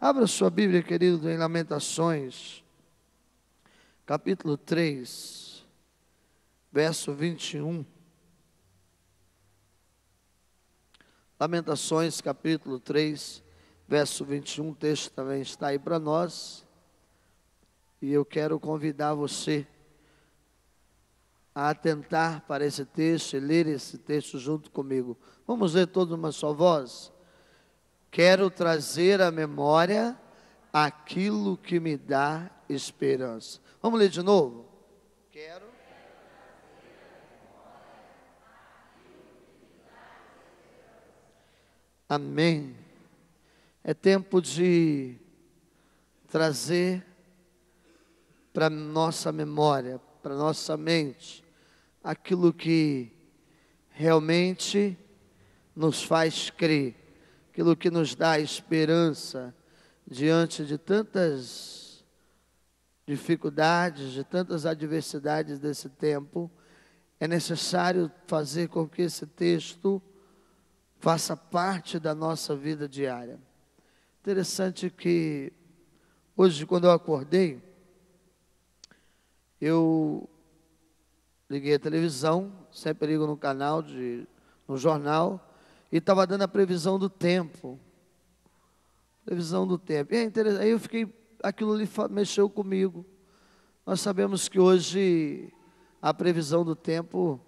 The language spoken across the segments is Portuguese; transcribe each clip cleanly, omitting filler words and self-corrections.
Abra sua Bíblia, querido, em Lamentações, capítulo 3, verso 21. Lamentações, capítulo 3, verso 21, o texto também está aí para nós. E eu quero convidar você a atentar para esse texto e ler esse texto junto comigo. Vamos ler todos uma só voz? Quero trazer à memória aquilo que me dá esperança. Vamos ler de novo? Quero. Amém. É tempo de trazer para nossa memória, para nossa mente, aquilo que realmente nos faz crer, aquilo que nos dá esperança diante de tantas dificuldades, de tantas adversidades desse tempo. É necessário fazer com que esse texto faça parte da nossa vida diária. Interessante que hoje, quando eu acordei, eu liguei a televisão, sempre ligo no canal, no jornal, e estava dando a previsão do tempo. Previsão do tempo. E é interessante, aí eu fiquei, aquilo ali mexeu comigo. Nós sabemos que hoje a previsão do tempo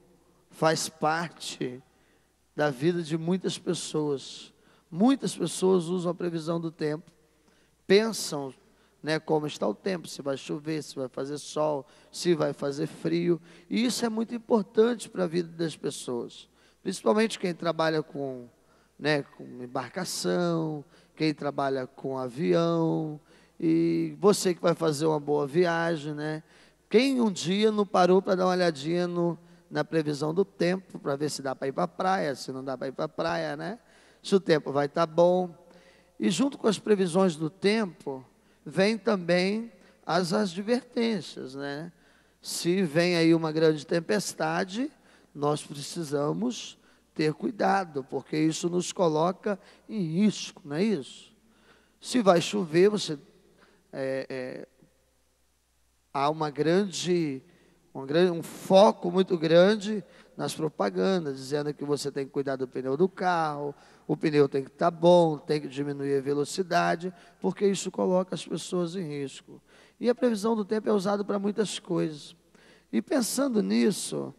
faz parte da vida de muitas pessoas. Muitas pessoas usam a previsão do tempo, pensam, como está o tempo, se vai chover, se vai fazer sol, se vai fazer frio. E isso é muito importante para a vida das pessoas, principalmente quem trabalha com embarcação, quem trabalha com avião, e você que vai fazer uma boa viagem, Quem um dia não parou para dar uma olhadinha na previsão do tempo, para ver se dá para ir para a praia, se não dá para ir para a praia, Se o tempo vai estar bom. E junto com as previsões do tempo, vem também as advertências, Se vem aí uma grande tempestade, nós precisamos ter cuidado, porque isso nos coloca em risco, não é isso? Se vai chover, há um foco muito grande nas propagandas, dizendo que você tem que cuidar do pneu do carro, o pneu tem que estar bom, tem que diminuir a velocidade, porque isso coloca as pessoas em risco. E a previsão do tempo é usada para muitas coisas. E pensando nisso,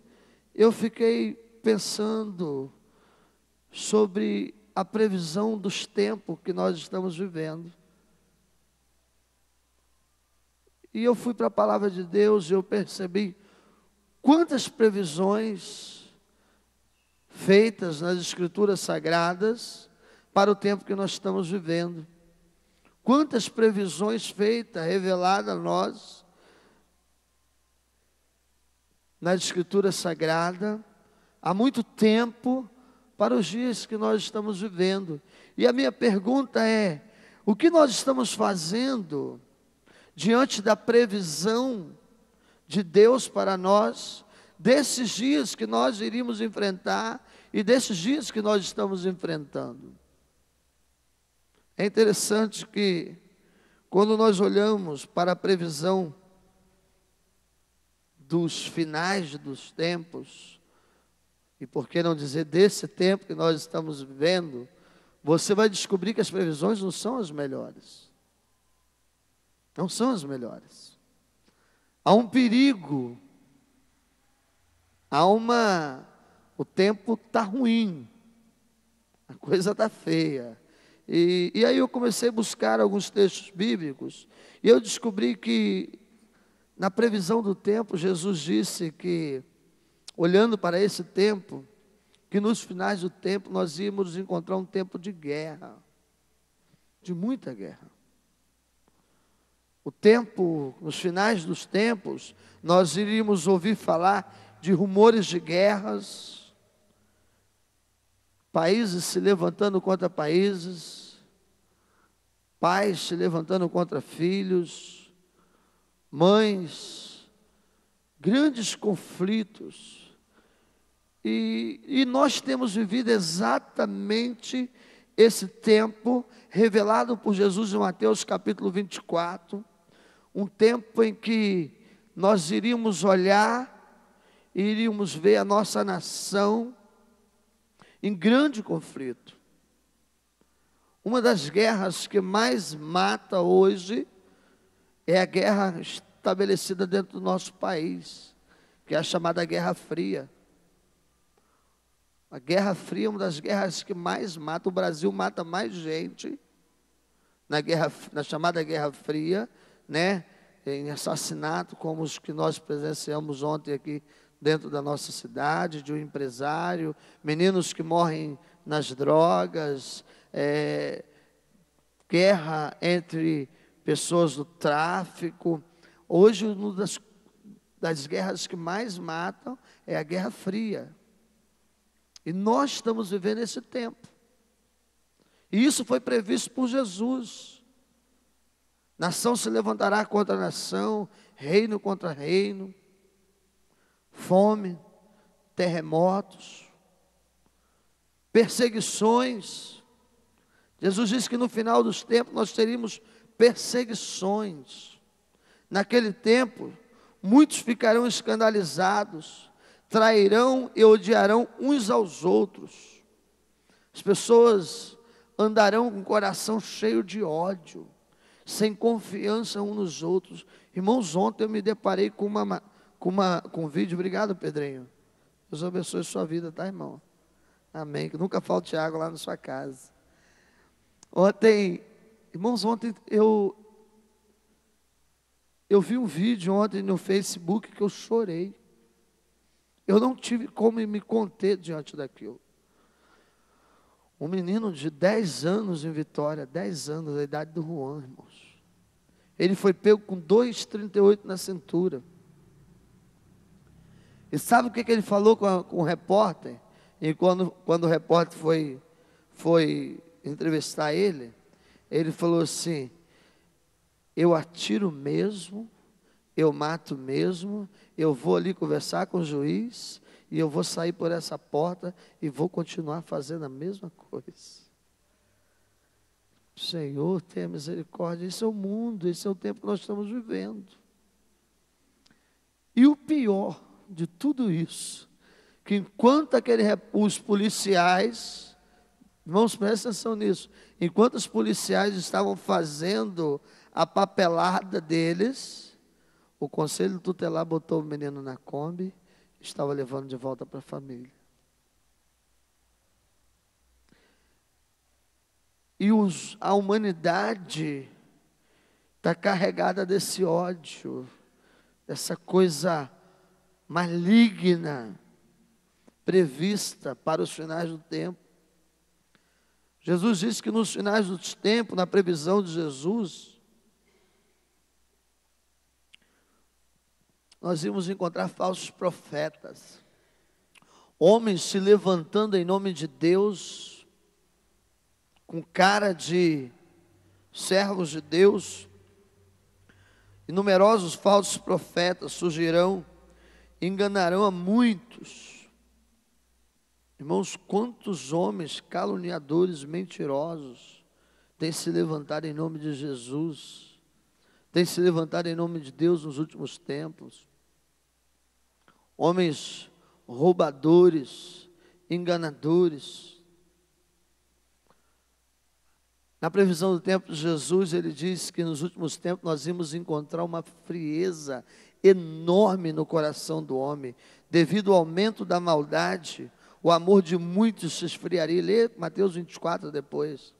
eu fiquei pensando sobre a previsão dos tempos que nós estamos vivendo. E eu fui para a palavra de Deus e eu percebi quantas previsões feitas nas Escrituras Sagradas para o tempo que nós estamos vivendo. Quantas previsões feitas, reveladas a nós nas Escrituras Sagradas há muito tempo para os dias que nós estamos vivendo. E a minha pergunta é: o que nós estamos fazendo diante da previsão de Deus para nós, desses dias que nós iríamos enfrentar e desses dias que nós estamos enfrentando? É interessante que, quando nós olhamos para a previsão dos finais dos tempos, e por que não dizer desse tempo que nós estamos vivendo, você vai descobrir que as previsões não são as melhores. Não são as melhores. Há um perigo, o tempo está ruim, a coisa está feia. E aí eu comecei a buscar alguns textos bíblicos, e eu descobri que, na previsão do tempo, Jesus disse que, olhando para esse tempo, que nos finais do tempo nós íamos encontrar um tempo de guerra, de muita guerra. O tempo, nos finais dos tempos, nós iríamos ouvir falar de rumores de guerras, países se levantando contra países, pais se levantando contra filhos, mães, grandes conflitos. E nós temos vivido exatamente esse tempo revelado por Jesus em Mateus capítulo 24, um tempo em que nós iríamos olhar e iríamos ver a nossa nação em grande conflito. Uma das guerras que mais mata hoje é a guerra estabelecida dentro do nosso país, que é a chamada Guerra Fria. A Guerra Fria é uma das guerras que mais mata. O Brasil mata mais gente na chamada Guerra Fria, né? Em assassinato, como os que nós presenciamos ontem aqui dentro da nossa cidade, de um empresário, meninos que morrem nas drogas, guerra entre pessoas do tráfico. Hoje, uma das guerras que mais matam é a Guerra Fria. E nós estamos vivendo esse tempo. E isso foi previsto por Jesus. Nação se levantará contra nação, reino contra reino, fome, terremotos, perseguições. Jesus disse que no final dos tempos nós teríamos perseguições. Naquele tempo, muitos ficarão escandalizados, trairão e odiarão uns aos outros. As pessoas andarão com o coração cheio de ódio, sem confiança uns nos outros. Irmãos, ontem eu me deparei com um vídeo. Obrigado, Pedrinho. Deus abençoe a sua vida, tá, irmão? Amém. Que nunca falte água lá na sua casa. Irmãos, ontem eu vi um vídeo ontem no Facebook que eu chorei. Eu não tive como me conter diante daquilo. Um menino de 10 anos em Vitória, 10 anos, a idade do Juan, irmãos. Ele foi pego com 2,38 na cintura. E sabe o que ele falou com o repórter? E quando o repórter foi entrevistar ele, ele falou assim: eu atiro mesmo, eu mato mesmo, eu vou ali conversar com o juiz, e eu vou sair por essa porta e vou continuar fazendo a mesma coisa. Senhor, tenha misericórdia. Esse é o mundo, esse é o tempo que nós estamos vivendo. E o pior de tudo isso, que enquanto os policiais, irmãos, prestem atenção nisso, enquanto os policiais estavam fazendo a papelada deles, o conselho tutelar botou o menino na Kombi, estava levando de volta para a família. E a humanidade está carregada desse ódio, dessa coisa maligna, prevista para os finais do tempo. Jesus disse que nos finais dos tempos, na previsão de Jesus, nós íamos encontrar falsos profetas, homens se levantando em nome de Deus, com cara de servos de Deus, e numerosos falsos profetas surgirão, enganarão a muitos. Irmãos, quantos homens caluniadores, mentirosos, têm se levantado em nome de Jesus, têm se levantado em nome de Deus nos últimos tempos. Homens roubadores, enganadores. Na previsão do tempo de Jesus, ele diz que nos últimos tempos nós íamos encontrar uma frieza enorme no coração do homem, devido ao aumento da maldade. O amor de muitos se esfriaria. Lê Mateus 24 depois.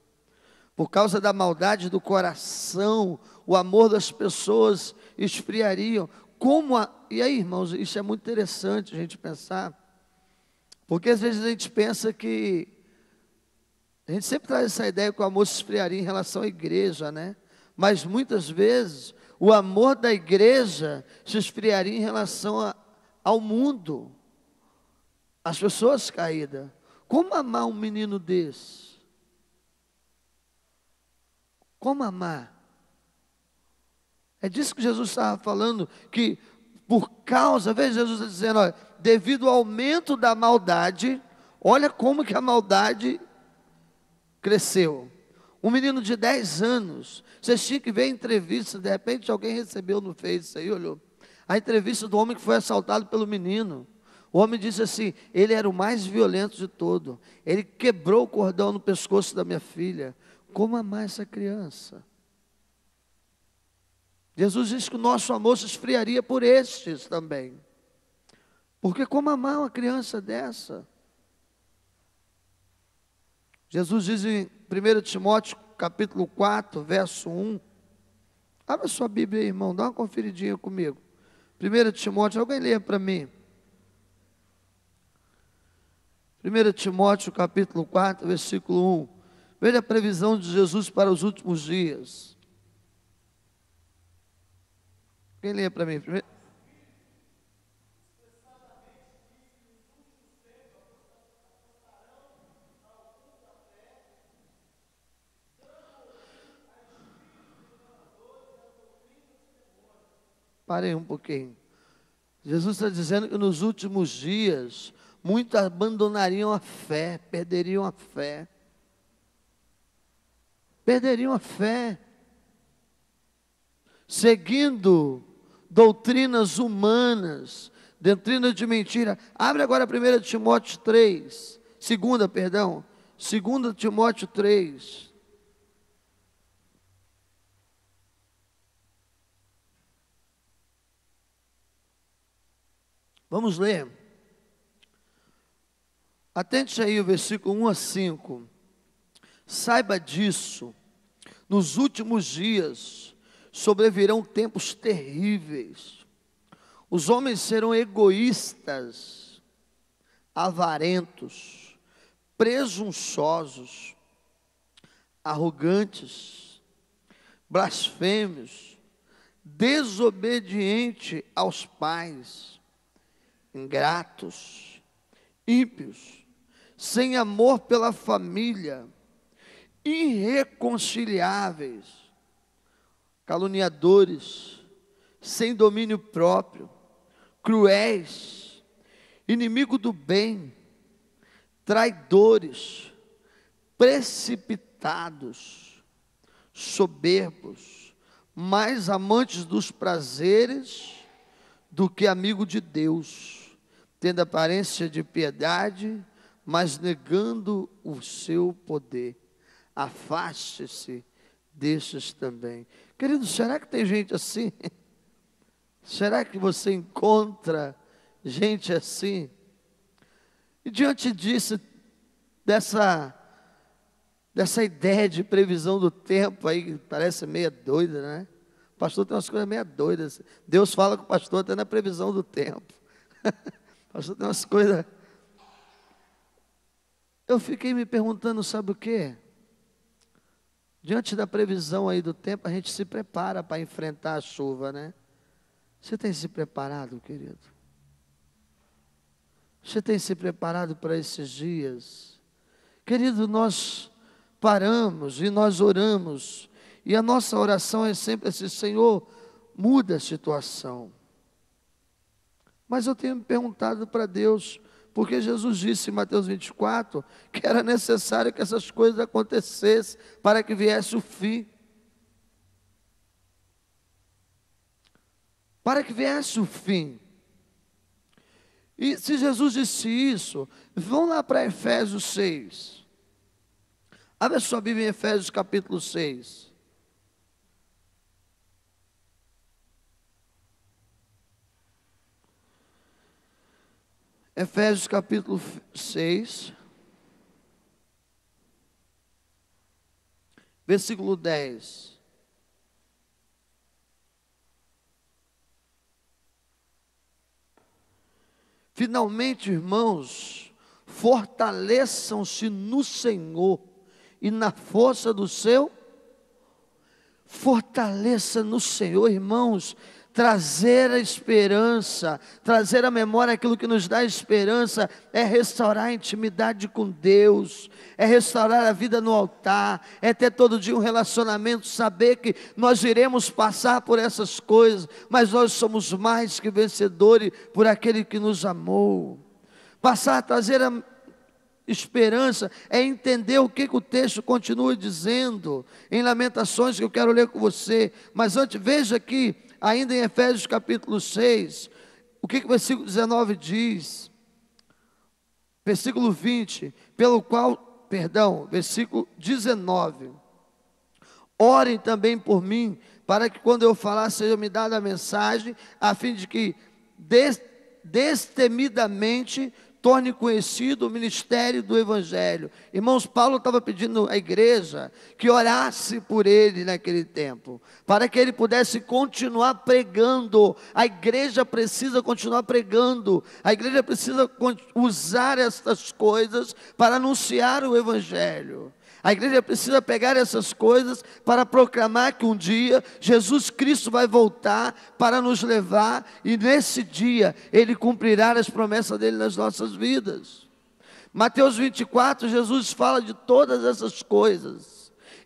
Por causa da maldade do coração, o amor das pessoas esfriariam. E aí, irmãos, isso é muito interessante a gente pensar, porque às vezes a gente pensa que, a gente sempre traz essa ideia que o amor se esfriaria em relação à igreja, né? Mas muitas vezes o amor da igreja se esfriaria em relação ao mundo, às pessoas caídas. Como amar um menino desse? Como amar? É disso que Jesus estava falando, que por causa, veja Jesus dizendo, olha, devido ao aumento da maldade, olha como que a maldade cresceu. Um menino de 10 anos, vocês tinham que ver a entrevista, de repente alguém recebeu no Face aí, olhou. A entrevista do homem que foi assaltado pelo menino. O homem disse assim: ele era o mais violento de todo. Ele quebrou o cordão no pescoço da minha filha. Como amar essa criança? Jesus disse que o nosso amor se esfriaria por estes também. Porque como amar uma criança dessa? Jesus diz em 1 Timóteo capítulo 4, verso 1. Abra sua Bíblia aí, irmão, dá uma conferidinha comigo. 1 Timóteo, alguém lê para mim. 1 Timóteo capítulo 4, versículo 1. Veja a previsão de Jesus para os últimos dias. Quem lê para mim? Parei um pouquinho. Jesus está dizendo que nos últimos dias, muitos abandonariam a fé, perderiam a fé. Perderiam a fé. Seguindo doutrinas humanas, doutrina de mentira. Abre agora 1 Timóteo 3, 2 Timóteo 3. Vamos ler. Atente aí o versículo 1 a 5. Saiba disso, nos últimos dias sobrevirão tempos terríveis. Os homens serão egoístas, avarentos, presunçosos, arrogantes, blasfêmios, desobedientes aos pais, ingratos, ímpios, sem amor pela família, irreconciliáveis, caluniadores, sem domínio próprio, cruéis, inimigo do bem, traidores, precipitados, soberbos, mais amantes dos prazeres do que amigo de Deus, tendo aparência de piedade, mas negando o seu poder. Afaste-se destes também. Querido, será que tem gente assim? Será que você encontra gente assim? E diante disso, dessa ideia de previsão do tempo aí, que parece meio doida, né? O pastor tem umas coisas meio doidas. Deus fala com o pastor até na previsão do tempo. O pastor tem umas coisas. Eu fiquei me perguntando, sabe o quê? Diante da previsão aí do tempo, a gente se prepara para enfrentar a chuva, né? Você tem se preparado, querido? Você tem se preparado para esses dias? Querido, nós paramos e nós oramos, e a nossa oração é sempre assim: Senhor, muda a situação. Mas eu tenho me perguntado para Deus, porque Jesus disse em Mateus 24, que era necessário que essas coisas acontecessem, para que viesse o fim. Para que viesse o fim. E se Jesus disse isso, vão lá para Efésios 6. Abre a sua Bíblia em Efésios capítulo 6. Efésios capítulo 6, versículo 10. Finalmente, irmãos, fortaleçam-se no Senhor e na força do seu. Fortaleça no Senhor, irmãos. Trazer a esperança, trazer à memória aquilo que nos dá esperança, é restaurar a intimidade com Deus, é restaurar a vida no altar, é ter todo dia um relacionamento, saber que nós iremos passar por essas coisas, mas nós somos mais que vencedores por aquele que nos amou. Passar a trazer esperança é entender o que o texto continua dizendo em Lamentações, que eu quero ler com você. Mas antes, veja aqui, ainda em Efésios capítulo 6, o que o versículo 19 diz. Versículo 20, versículo 19. Orem também por mim, para que quando eu falar seja me dada a mensagem, a fim de que destemidamente torne conhecido o ministério do Evangelho. Irmãos, Paulo estava pedindo à igreja que orasse por ele naquele tempo, para que ele pudesse continuar pregando. A igreja precisa continuar pregando, a igreja precisa usar essas coisas para anunciar o Evangelho. A igreja precisa pegar essas coisas para proclamar que um dia Jesus Cristo vai voltar para nos levar, e nesse dia Ele cumprirá as promessas dEle nas nossas vidas. Mateus 24, Jesus fala de todas essas coisas,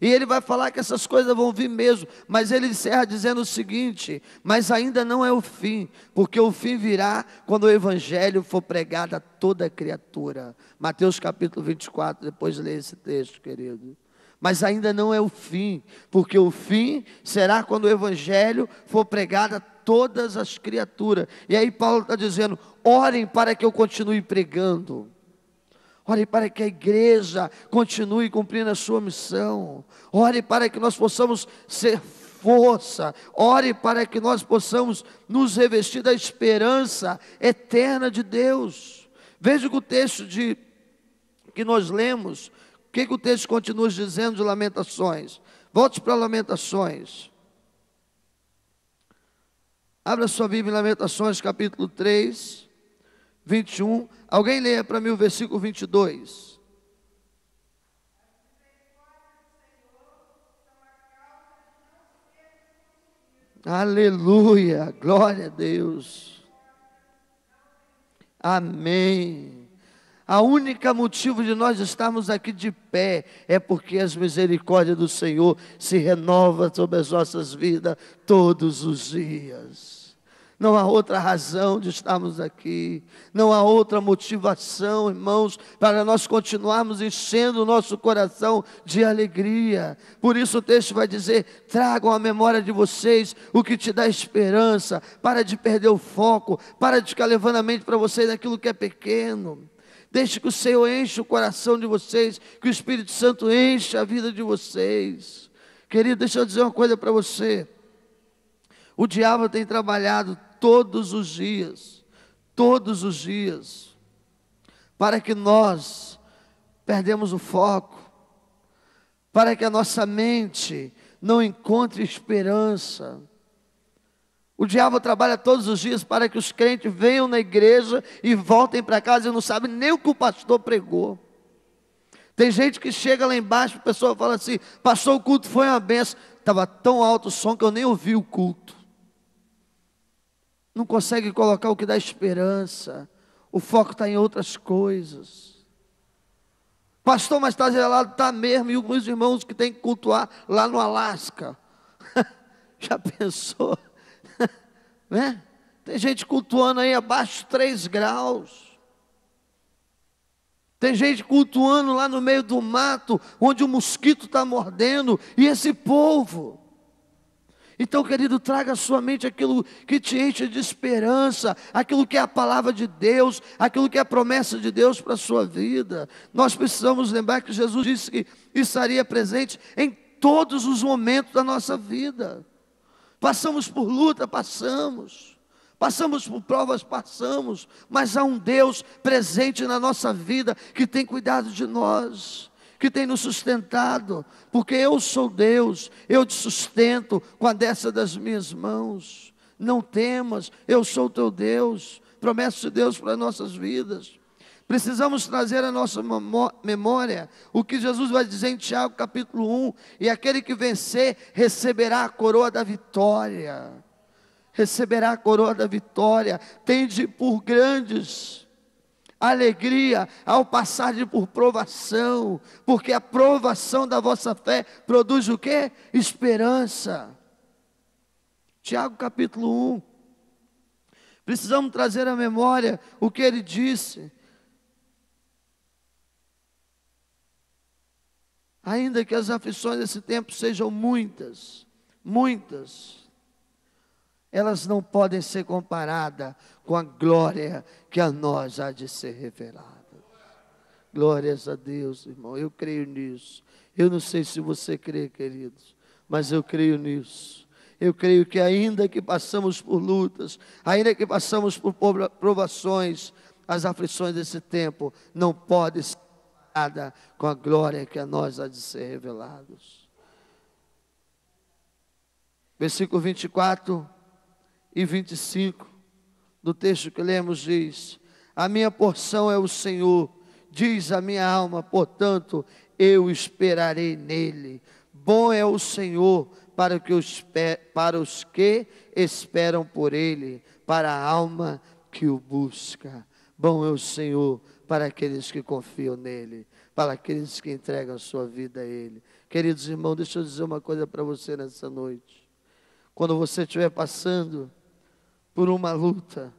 e Ele vai falar que essas coisas vão vir mesmo, mas Ele encerra dizendo o seguinte: mas ainda não é o fim, porque o fim virá quando o Evangelho for pregado a toda criatura. Mateus capítulo 24, depois lê esse texto, querido. Mas ainda não é o fim, porque o fim será quando o Evangelho for pregado a todas as criaturas. E aí Paulo está dizendo: orem para que eu continue pregando. Ore para que a igreja continue cumprindo a sua missão. Ore para que nós possamos ser força. Ore para que nós possamos nos revestir da esperança eterna de Deus. Veja que o texto que nós lemos, o que o texto continua dizendo de Lamentações. Volte para Lamentações. Abra sua Bíblia em Lamentações capítulo 3, 21. Alguém leia para mim o versículo 22. Aleluia, glória a Deus. Amém. A única motivo de nós estarmos aqui de pé é porque as misericórdias do Senhor se renovam sobre as nossas vidas todos os dias. Não há outra razão de estarmos aqui, não há outra motivação, irmãos, para nós continuarmos enchendo o nosso coração de alegria. Por isso o texto vai dizer: tragam à memória de vocês o que te dá esperança, para de perder o foco, para de ficar levando a mente para vocês naquilo que é pequeno. Deixe que o Senhor enche o coração de vocês, que o Espírito Santo enche a vida de vocês. Querido, deixa eu dizer uma coisa para você. O diabo tem trabalhado todos os dias, para que nós perdemos o foco, para que a nossa mente não encontre esperança. O diabo trabalha todos os dias para que os crentes venham na igreja e voltem para casa e não sabem nem o que o pastor pregou. Tem gente que chega lá embaixo, a pessoa fala assim: pastor, o culto foi uma benção. Estava tão alto o som que eu nem ouvi o culto. Não consegue colocar o que dá esperança. O foco está em outras coisas. Pastor, mas está gelado? Está mesmo. E os irmãos que tem que cultuar lá no Alasca. Já pensou? Né? Tem gente cultuando aí abaixo de 3 graus. Tem gente cultuando lá no meio do mato, onde o mosquito está mordendo. E esse povo... Então, querido, traga à sua mente aquilo que te enche de esperança, aquilo que é a palavra de Deus, aquilo que é a promessa de Deus para a sua vida. Nós precisamos lembrar que Jesus disse que estaria presente em todos os momentos da nossa vida. Passamos por luta, passamos por provas, passamos, mas há um Deus presente na nossa vida que tem cuidado de nós, que tem nos sustentado, porque eu sou Deus, eu te sustento com a destra das minhas mãos. Não temas, eu sou teu Deus. Promessa de Deus para nossas vidas. Precisamos trazer à nossa memória o que Jesus vai dizer em Tiago capítulo 1: e aquele que vencer receberá a coroa da vitória. Receberá a coroa da vitória. Tende por grandes alegria ao passar por provação, porque a provação da vossa fé produz o quê? Esperança. Tiago capítulo 1. Precisamos trazer à memória o que ele disse. Ainda que as aflições desse tempo sejam muitas, muitas, elas não podem ser comparadas com a glória que a nós há de ser revelada. Glórias a Deus, irmão, eu creio nisso. Eu não sei se você crê, queridos, mas eu creio nisso. Eu creio que ainda que passamos por lutas, ainda que passamos por provações, as aflições desse tempo não podem ser comparadas com a glória que a nós há de ser revelados. Versículo 24 e 25 do texto que lemos diz: a minha porção é o Senhor, diz a minha alma, portanto eu esperarei nele. Bom é o Senhor para os que esperam por ele, para a alma que o busca. Bom é o Senhor para aqueles que confiam nele, para aqueles que entregam a sua vida a ele. Queridos irmãos, deixa eu dizer uma coisa para você nessa noite. Quando você estiver passando por uma luta,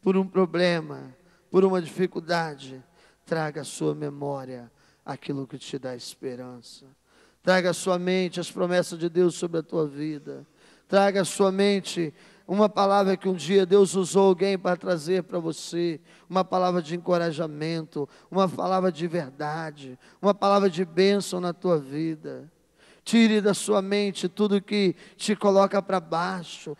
por um problema, por uma dificuldade, traga à sua memória aquilo que te dá esperança. Traga à sua mente as promessas de Deus sobre a tua vida. Traga à sua mente uma palavra que um dia Deus usou alguém para trazer para você. Uma palavra de encorajamento, uma palavra de verdade, uma palavra de bênção na tua vida. Tire da sua mente tudo que te coloca para baixo,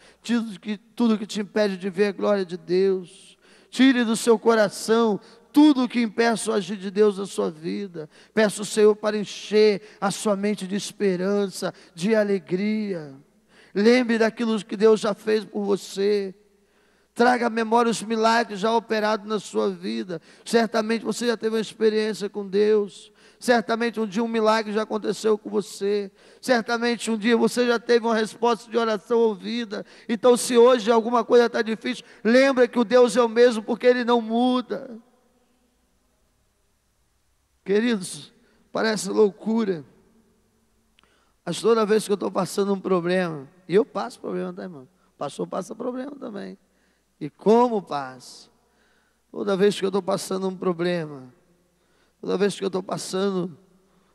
tudo que te impede de ver a glória de Deus. Tire do seu coração tudo que impeça o agir de Deus na sua vida. Peça ao Senhor para encher a sua mente de esperança, de alegria. Lembre daquilo que Deus já fez por você. Traga à memória os milagres já operados na sua vida. Certamente você já teve uma experiência com Deus. Certamente um dia um milagre já aconteceu com você. Certamente um dia você já teve uma resposta de oração ouvida. Então, se hoje alguma coisa está difícil, lembra que o Deus é o mesmo, porque Ele não muda. Queridos, parece loucura, mas toda vez que eu estou passando um problema, e eu passo problema, tá, irmão? O pastor passa problema também. E como passa? Toda vez que eu estou passando um problema, toda vez que eu estou passando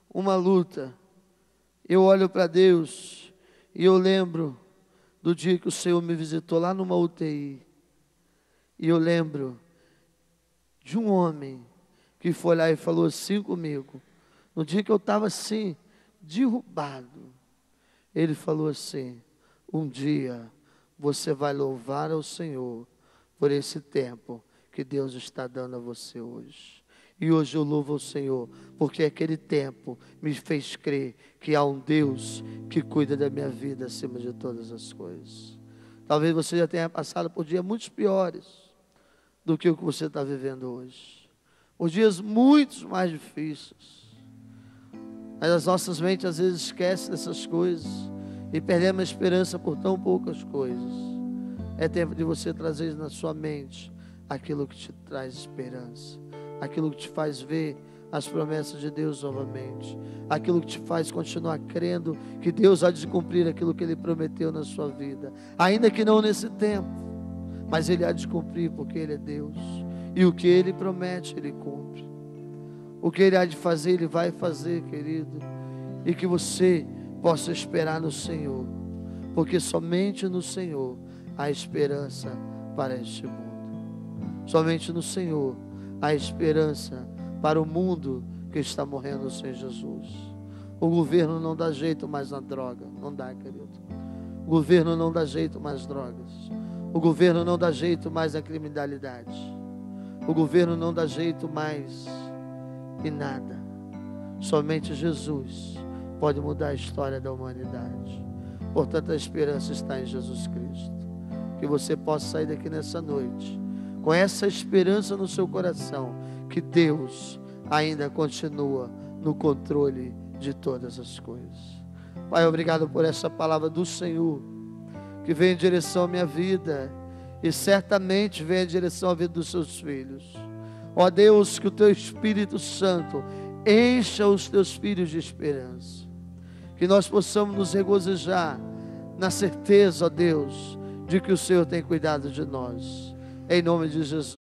uma luta, eu olho para Deus e eu lembro do dia que o Senhor me visitou lá numa UTI. E eu lembro de um homem que foi lá e falou assim comigo, no dia que eu estava assim, derrubado. Ele falou assim: um dia você vai louvar ao Senhor por esse tempo que Deus está dando a você hoje. E hoje eu louvo ao Senhor, porque aquele tempo me fez crer que há um Deus que cuida da minha vida acima de todas as coisas. Talvez você já tenha passado por dias muito piores do que o que você está vivendo hoje. Os dias muito mais difíceis. Mas as nossas mentes às vezes esquecem dessas coisas e perdemos a esperança por tão poucas coisas. É tempo de você trazer na sua mente aquilo que te traz esperança, aquilo que te faz ver as promessas de Deus novamente, aquilo que te faz continuar crendo que Deus há de cumprir aquilo que Ele prometeu na sua vida, ainda que não nesse tempo, mas Ele há de cumprir, porque Ele é Deus. E o que Ele promete, Ele cumpre. O que Ele há de fazer, Ele vai fazer, querido. E que você possa esperar no Senhor, porque somente no Senhor há esperança para este mundo. Somente no Senhor há esperança para o mundo que está morrendo sem Jesus. O governo não dá jeito mais na droga. Não dá, querido. O governo não dá jeito mais drogas. O governo não dá jeito mais na criminalidade. O governo não dá jeito mais em nada. Somente Jesus pode mudar a história da humanidade. Portanto, a esperança está em Jesus Cristo. Que você possa sair daqui nessa noite com essa esperança no seu coração, que Deus ainda continua no controle de todas as coisas. Pai, obrigado por essa palavra do Senhor, que vem em direção à minha vida e certamente vem em direção à vida dos seus filhos. Ó Deus, que o Teu Espírito Santo encha os Teus filhos de esperança, que nós possamos nos regozijar na certeza, ó Deus, de que o Senhor tem cuidado de nós, em nome de Jesus.